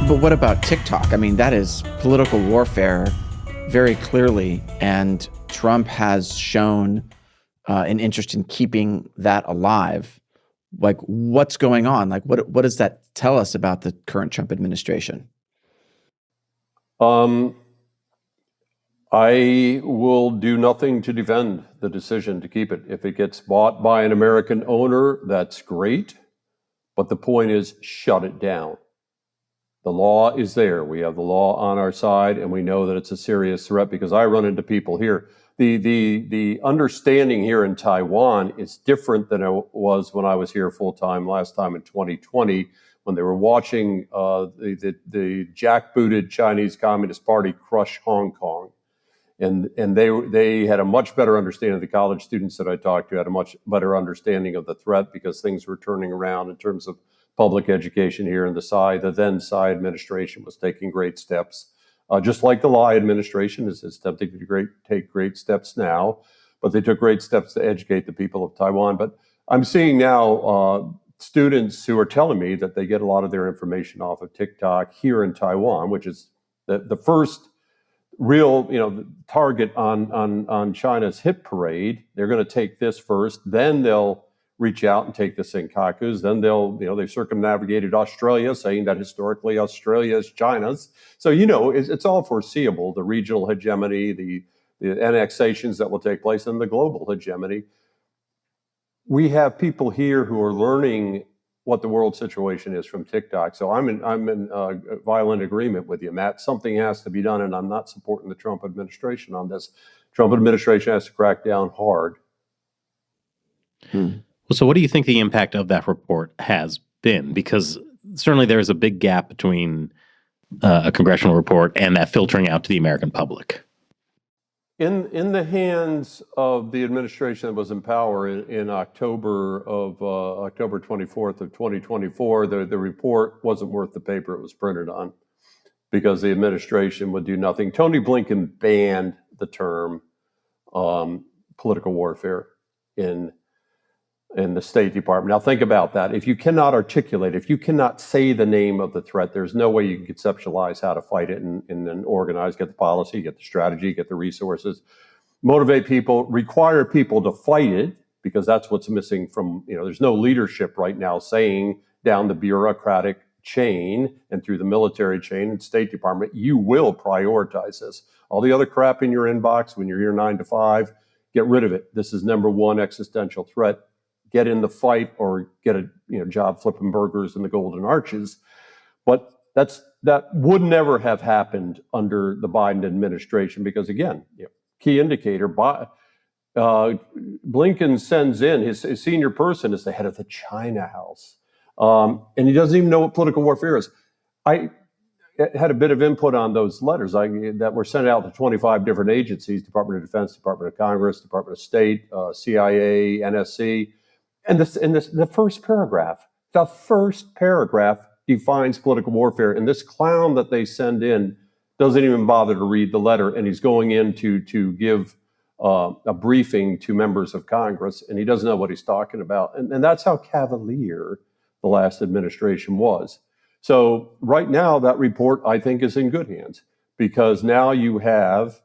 But what about TikTok? I mean, that is political warfare very clearly, and Trump has shown an interest in keeping that alive. Like, what's going on? Like, what does that tell us about the current Trump administration? I will do nothing to defend the decision to keep it. If it gets bought by an American owner, that's great. But the point is, shut it down. The law is there. We have the law on our side, and we know that it's a serious threat because I run into people here. The understanding here in Taiwan is different than it was when I was here full time last time in 2020, when they were watching the jackbooted Chinese Communist Party crush Hong Kong. And they had a much better understanding. The college students that I talked to had a much better understanding of the threat because things were turning around in terms of public education here. And the then Tsai administration was taking great steps, just like the Lai administration is attempting to take great steps now. But they took great steps to educate the people of Taiwan. But I'm seeing now students who are telling me that they get a lot of their information off of TikTok here in Taiwan, which is the first real, target on China's hit parade. They're going to take this first, then they'll reach out and take the Senkakus. Then they've circumnavigated Australia, saying that historically Australia is China's. So, it's all foreseeable, the regional hegemony, the annexations that will take place, and the global hegemony. We have people here who are learning what the world situation is from TikTok. So I'm in violent agreement with you, Matt. Something has to be done, and I'm not supporting the Trump administration on this. Trump administration has to crack down hard. Well, so what do you think the impact of that report has been? Because certainly there is a big gap between a congressional report and that filtering out to the American public. In the hands of the administration that was in power in October 24th of 2024, the report wasn't worth the paper it was printed on because the administration would do nothing. Tony Blinken banned the term political warfare in the State Department. Now think about that. If you cannot articulate, if you cannot say the name of the threat, there's no way you can conceptualize how to fight it and then organize, get the policy, get the strategy, get the resources, motivate people, require people to fight it, because that's what's missing from, there's no leadership right now saying down the bureaucratic chain and through the military chain and State Department, you will prioritize this. All the other crap in your inbox when you're here 9 to 5, get rid of it. This is number one existential threat. Get in the fight or get a job flipping burgers in the Golden Arches. But that would never have happened under the Biden administration because, again, key indicator, Blinken sends in his senior person is the head of the China House. And he doesn't even know what political warfare is. I had a bit of input on those letters that were sent out to 25 different agencies, Department of Defense, Department of Congress, Department of State, CIA, NSC. And the first paragraph defines political warfare. And this clown that they send in doesn't even bother to read the letter. And he's going in to give a briefing to members of Congress, and he doesn't know what he's talking about. And that's how cavalier the last administration was. So right now, that report, I think, is in good hands because now you have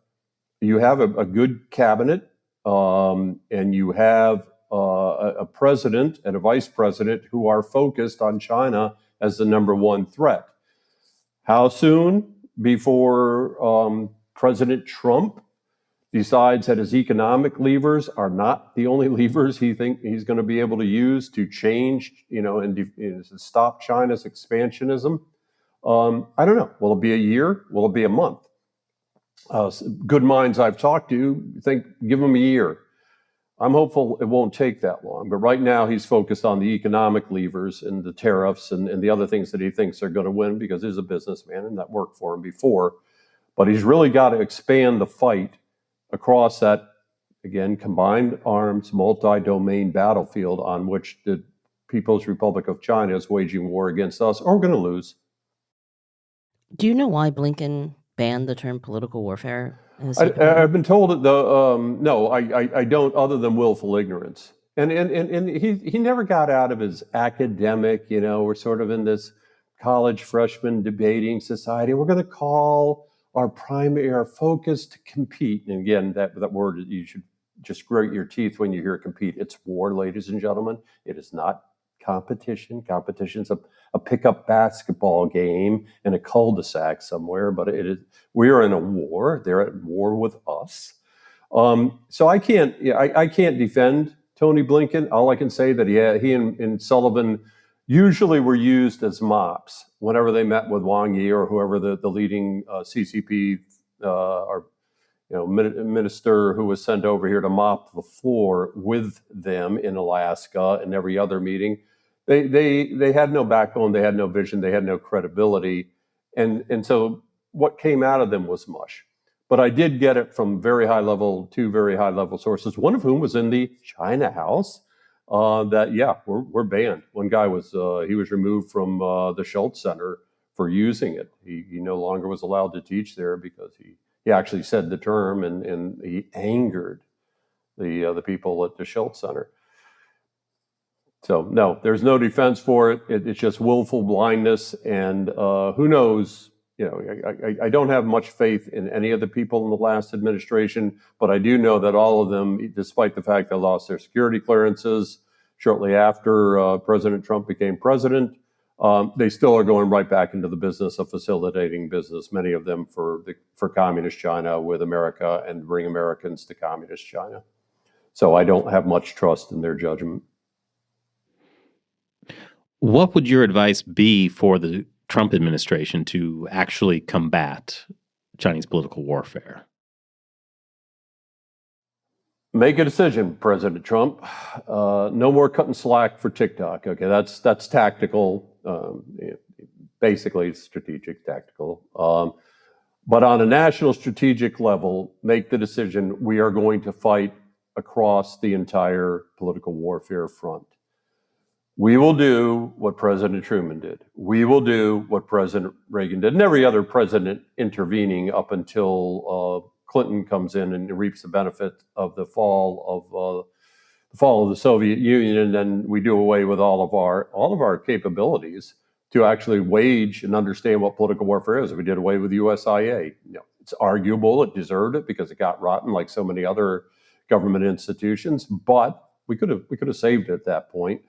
a good cabinet and you have a president and a vice president who are focused on China as the number one threat. How soon before President Trump decides that his economic levers are not the only levers he thinks he's going to be able to use to change, and to stop China's expansionism? I don't know. Will it be a year? Will it be a month? Good minds I've talked to think give him a year. I'm hopeful it won't take that long, but right now he's focused on the economic levers and the tariffs and the other things that he thinks are going to win because he's a businessman and that worked for him before. But he's really got to expand the fight across that, again, combined arms, multi-domain battlefield on which the People's Republic of China is waging war against us, or we're going to lose. Do you know why Blinken banned the term political warfare? I've been told that no, I don't, other than willful ignorance. And he never got out of his academic, we're sort of in this college freshman debating society. We're going to call our focus to compete. And again, that word, you should just grate your teeth when you hear compete. It's war, ladies and gentlemen. It is not competition. Competition's a pickup basketball game in a cul-de-sac somewhere, but we are in a war. They're at war with us. So I can't defend Tony Blinken. All I can say that he and Sullivan usually were used as mops whenever they met with Wang Yi or whoever the leading CCP or minister who was sent over here to mop the floor with them in Alaska and every other meeting. They had no backbone, they had no vision, they had no credibility, and so what came out of them was mush. But I did get it from two very high level sources, one of whom was in the China House. We're banned. One guy he was removed from the Schultz Center for using it. He no longer was allowed to teach there because he actually said the term and he angered the people at the Schultz Center. So no, there's no defense for it. It's just willful blindness, and who knows? I don't have much faith in any of the people in the last administration, but I do know that all of them, despite the fact they lost their security clearances shortly after President Trump became president, they still are going right back into the business of facilitating business, many of them for communist China with America and bring Americans to communist China. So I don't have much trust in their judgment. What would your advice be for the Trump administration to actually combat Chinese political warfare? Make a decision, President Trump. No more cutting slack for TikTok. Okay, that's tactical. Basically, it's strategic, tactical. But on a national strategic level, make the decision. We are going to fight across the entire political warfare front. We will do what President Truman did. We will do what President Reagan did, and every other president intervening up until Clinton comes in and reaps the benefit of the fall of the Soviet Union, and then we do away with all of our capabilities to actually wage and understand what political warfare is. We did away with the USIA. It's arguable it deserved it because it got rotten like so many other government institutions, but we could have saved it at that point.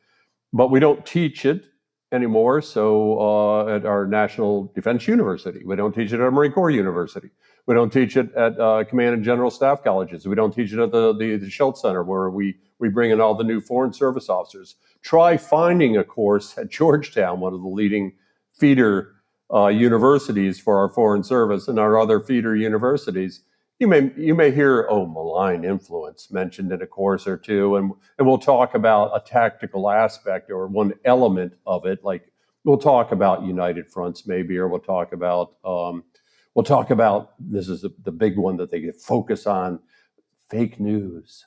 But we don't teach it anymore. So at our National Defense University, we don't teach it at our Marine Corps University. We don't teach it at Command and General Staff colleges. We don't teach it at the Schultz Center, where we bring in all the new Foreign Service officers. Try finding a course at Georgetown, one of the leading feeder universities for our Foreign Service, and our other feeder universities. You may hear, malign influence mentioned in a course or two, and we'll talk about a tactical aspect or one element of it. Like we'll talk about united fronts maybe, or we'll talk about this is the big one that they focus on, fake news.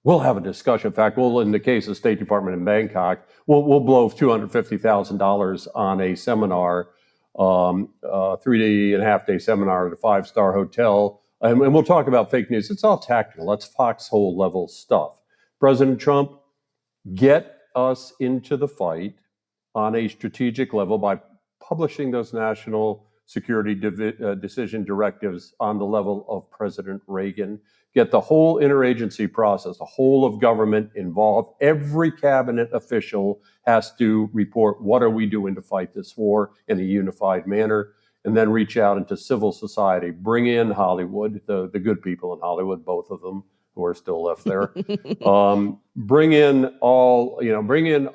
We'll have a discussion. In fact, in the case of State Department in Bangkok, we'll blow $250,000 on a seminar, 3.5-day seminar at a 5-star hotel. And we'll talk about fake news. It's all tactical. That's foxhole level stuff. President Trump, get us into the fight on a strategic level by publishing those national security decision directives on the level of President Reagan. Get the whole interagency process, the whole of government involved. Every cabinet official has to report, what are we doing to fight this war in a unified manner? And then reach out into civil society, bring in Hollywood, the good people in Hollywood, both of them who are still left there. Bring in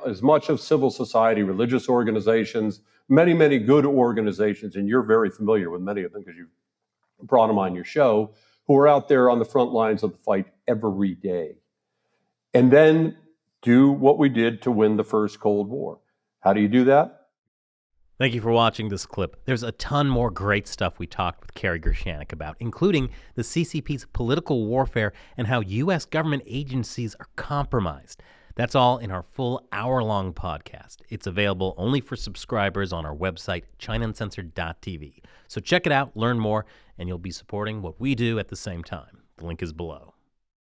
as much of civil society, religious organizations, many, many good organizations, and you're very familiar with many of them because you've brought them on your show, who are out there on the front lines of the fight every day. And then do what we did to win the first Cold War. How do you do that? Thank you for watching this clip. There's a ton more great stuff we talked with Kerry Gershaneck about, including the CCP's political warfare and how U.S. government agencies are compromised. That's all in our full hour-long podcast. It's available only for subscribers on our website, ChinaUncensored.tv. So check it out, learn more, and you'll be supporting what we do at the same time. The link is below.